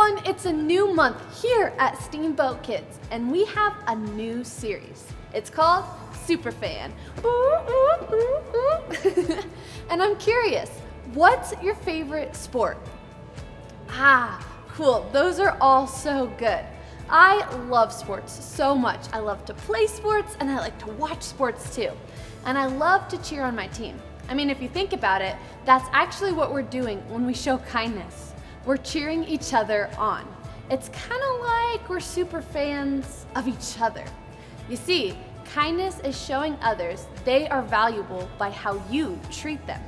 everyone, it's a new month here at Steamboat Kids, and we have a new series. It's called Superfan. And I'm curious, what's your favorite sport? Cool, those are all so good. I love sports so much. I love to play sports and I like to watch sports too. And I love to cheer on my team. I mean, if you think about it, that's actually what we're doing when we show kindness. We're cheering each other on. It's kind of like we're super fans of each other. You see, kindness is showing others they are valuable by how you treat them.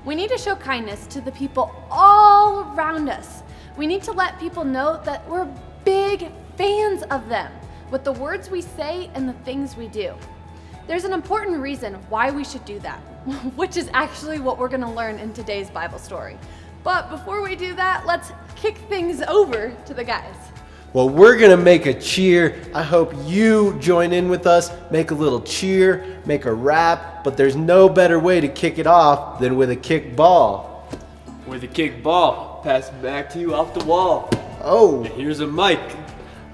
We need to show kindness to the people all around us. We need to let people know that we're big fans of them with the words we say and the things we do. There's an important reason why we should do that, which is actually what we're going to learn in today's Bible story. But before we do that, let's kick things over to the guys. Well, we're going to make a cheer. I hope you join in with us, make a little cheer, make a rap, but there's no better way to kick it off than with a kick ball. With a kick ball, pass it back to you off the wall. Oh, And here's a mic.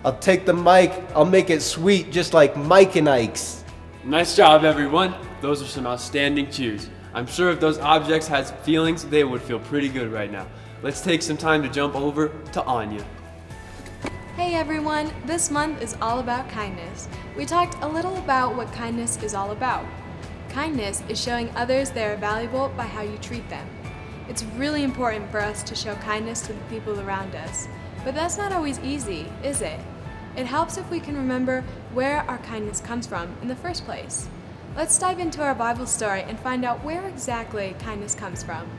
I'll take the mic. I'll make it sweet just like Mike and Ike's. Nice job, everyone. Those are some outstanding cheers. I'm sure if those objects had some feelings, they would feel pretty good right now. Let's take some time to jump over to Anya. Hey everyone, this month is all about kindness. We talked a little about what kindness is all about. Kindness is showing others they are valuable by how you treat them. It's really important for us to show kindness to the people around us, but that's not always easy, is it? It helps if we can remember where our kindness comes from in the first place. Let's dive into our Bible story and find out where exactly kindness comes from.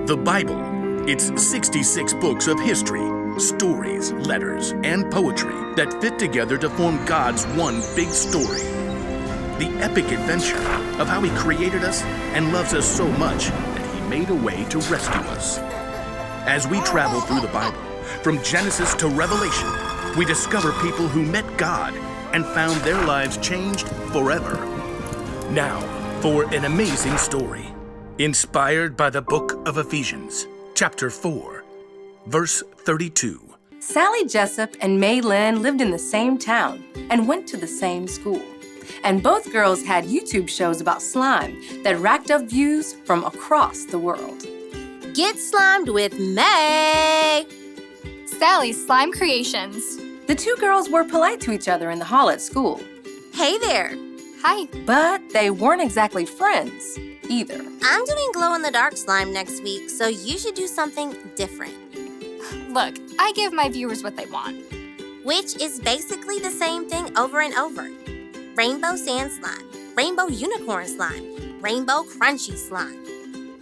The Bible. It's 66 books of history, stories, letters, and poetry that fit together to form God's one big story. The epic adventure of how He created us and loves us so much that He made a way to rescue us. As we travel through the Bible, from Genesis to Revelation, we discover people who met God and found their lives changed forever. Now, for an amazing story, inspired by the book of Ephesians, chapter 4, verse 32. Sally Jessup and May Lynn lived in the same town and went to the same school. And both girls had YouTube shows about slime that racked up views from across the world. Get slimed with May! Sally's Slime Creations. The two girls were polite to each other in the hall at school. Hey there! Hi. But they weren't exactly friends either. I'm doing glow-in-the-dark slime next week, so you should do something different. Look, I give my viewers what they want. Which is basically the same thing over and over. Rainbow sand slime, rainbow unicorn slime, rainbow crunchy slime.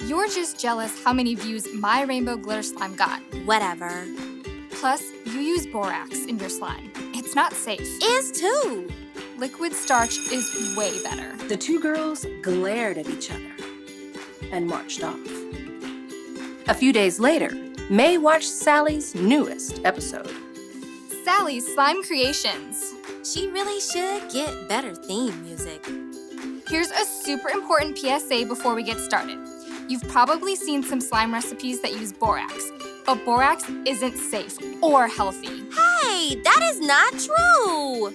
You're just jealous how many views my rainbow glitter slime got. Whatever. Plus, you use borax in your slime. It's not safe. Is too. Liquid starch is way better. The two girls glared at each other and marched off. A few days later, May watched Sally's newest episode. Sally's Slime Creations. She really should get better theme music. Here's a super important PSA before we get started. You've probably seen some slime recipes that use borax, but borax isn't safe or healthy. Hey, that is not true!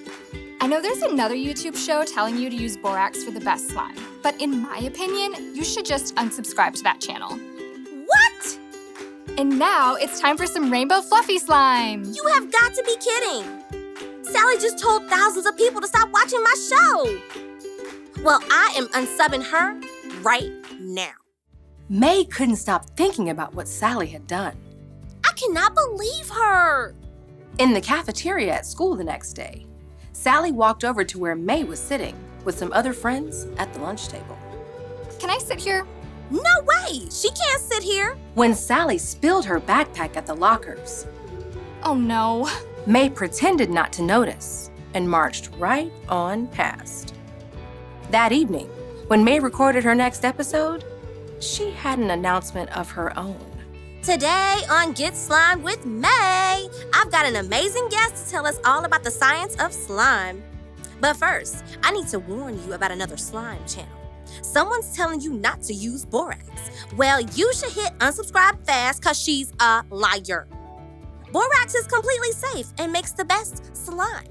I know there's another YouTube show telling you to use borax for the best slime, but in my opinion, you should just unsubscribe to that channel. What? And now it's time for some rainbow fluffy slime. You have got to be kidding! Sally just told thousands of people to stop watching my show! Well, I am unsubbing her right now. May couldn't stop thinking about what Sally had done. I cannot believe her! In the cafeteria at school the next day, Sally walked over to where May was sitting with some other friends at the lunch table. Can I sit here? No way! She can't sit here! When Sally spilled her backpack at the lockers, Oh no. May pretended not to notice and marched right on past. That evening, when May recorded her next episode, she had an announcement of her own. Today on Get Slimed with May, I've got an amazing guest to tell us all about the science of slime. But first, I need to warn you about another slime channel. Someone's telling you not to use borax. Well, you should hit unsubscribe fast because she's a liar. Borax is completely safe and makes the best slime.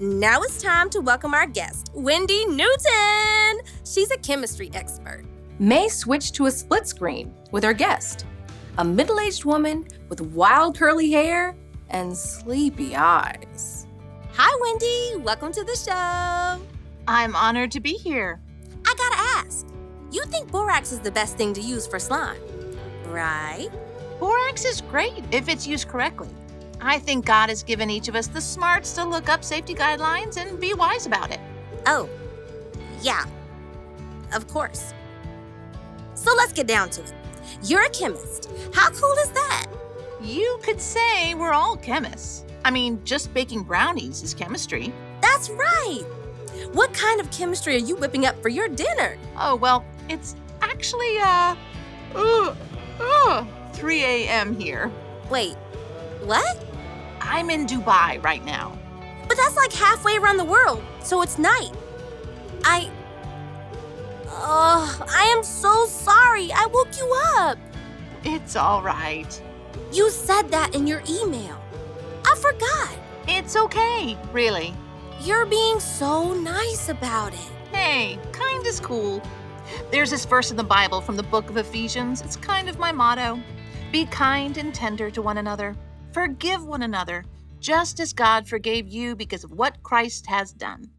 Now it's time to welcome our guest, Wendy Newton. She's a chemistry expert. May switched to a split screen with her guest, a middle-aged woman with wild curly hair and sleepy eyes. Hi, Wendy. Welcome to the show. I'm honored to be here. I gotta ask, you think borax is the best thing to use for slime, right? Borax is great if it's used correctly. I think God has given each of us the smarts to look up safety guidelines and be wise about it. Oh, yeah, of course. So let's get down to it. You're a chemist. How cool is that? You could say we're all chemists. I mean, just baking brownies is chemistry. That's right. What kind of chemistry are you whipping up for your dinner? Oh, well, it's actually, 3 a.m. here. Wait, what? I'm in Dubai right now. But that's like halfway around the world, so it's night. I am so sorry. I woke you up. It's all right. You said that in your email. I forgot. It's okay, really. You're being so nice about it. Hey, kind is cool. There's this verse in the Bible from the book of Ephesians. It's kind of my motto. Be kind and tender to one another. Forgive one another, just as God forgave you because of what Christ has done.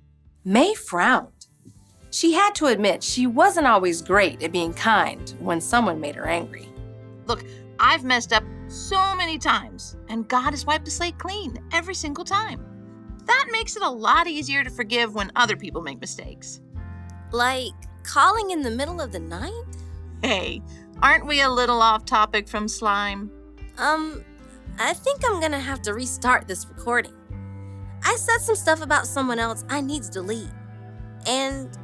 May frowned. She had to admit she wasn't always great at being kind when someone made her angry. Look, I've messed up so many times, and God has wiped the slate clean every single time. That makes it a lot easier to forgive when other people make mistakes. Like calling in the middle of the night? Hey, aren't we a little off topic from slime? I think I'm gonna have to restart this recording. I said some stuff about someone else I need to delete. And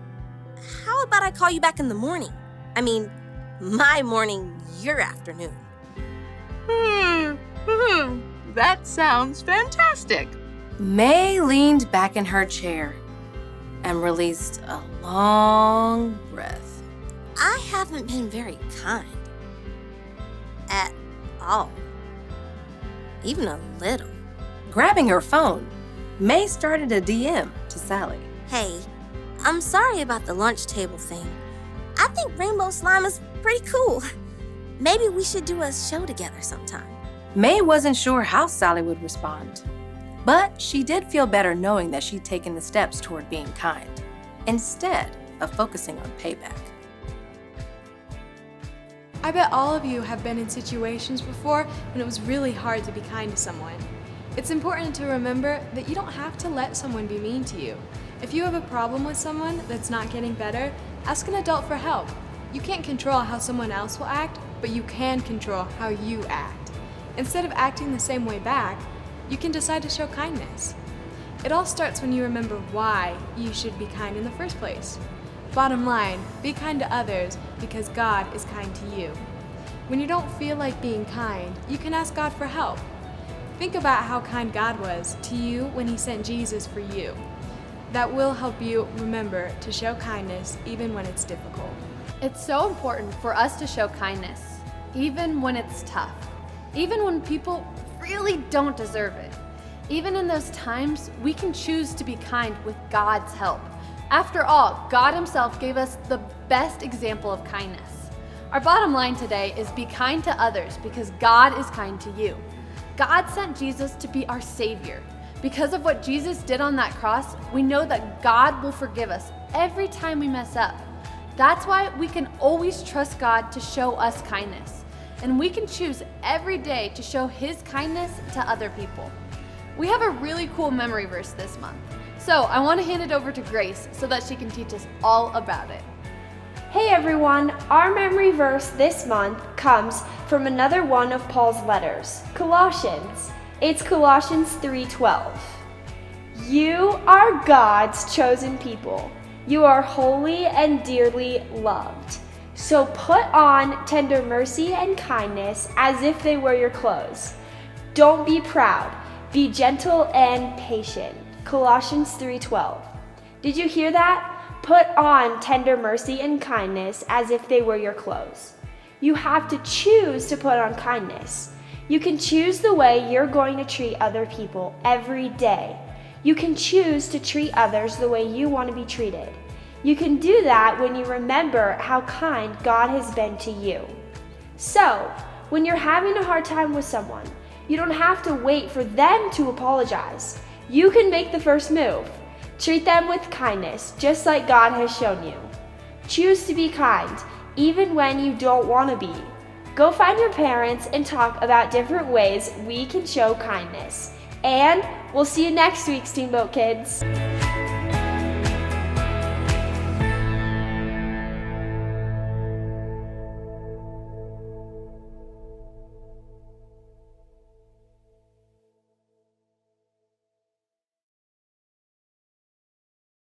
how about I call you back in the morning? I mean, my morning, your afternoon. That sounds fantastic. May leaned back in her chair and released a long breath. I haven't been very kind. At all. Even a little. Grabbing her phone, May started a DM to Sally. Hey, I'm sorry about the lunch table thing. I think rainbow slime is pretty cool. Maybe we should do a show together sometime. May wasn't sure how Sally would respond, but she did feel better knowing that she'd taken the steps toward being kind, instead of focusing on payback. I bet all of you have been in situations before when it was really hard to be kind to someone. It's important to remember that you don't have to let someone be mean to you. If you have a problem with someone that's not getting better, ask an adult for help. You can't control how someone else will act, but you can control how you act. Instead of acting the same way back, you can decide to show kindness. It all starts when you remember why you should be kind in the first place. Bottom line, be kind to others because God is kind to you. When you don't feel like being kind, you can ask God for help. Think about how kind God was to you when He sent Jesus for you. That will help you remember to show kindness even when it's difficult. It's so important for us to show kindness, even when it's tough, even when people really don't deserve it. Even in those times, we can choose to be kind with God's help. After all, God Himself gave us the best example of kindness. Our bottom line today is be kind to others because God is kind to you. God sent Jesus to be our Savior. Because of what Jesus did on that cross, we know that God will forgive us every time we mess up. That's why we can always trust God to show us kindness. And we can choose every day to show His kindness to other people. We have a really cool memory verse this month. So I want to hand it over to Grace so that she can teach us all about it. Hey everyone, our memory verse this month comes from another one of Paul's letters, Colossians. It's Colossians 3:12. You are God's chosen people. You are holy and dearly loved. So put on tender mercy and kindness as if they were your clothes. Don't be proud. Be gentle and patient. Colossians 3:12. Did you hear that? Put on tender mercy and kindness as if they were your clothes. You have to choose to put on kindness. You can choose the way you're going to treat other people every day. You can choose to treat others the way you want to be treated. You can do that when you remember how kind God has been to you. So, when you're having a hard time with someone, you don't have to wait for them to apologize. You can make the first move. Treat them with kindness, just like God has shown you. Choose to be kind, even when you don't want to be. Go find your parents and talk about different ways we can show kindness. And we'll see you next week, Steamboat Kids.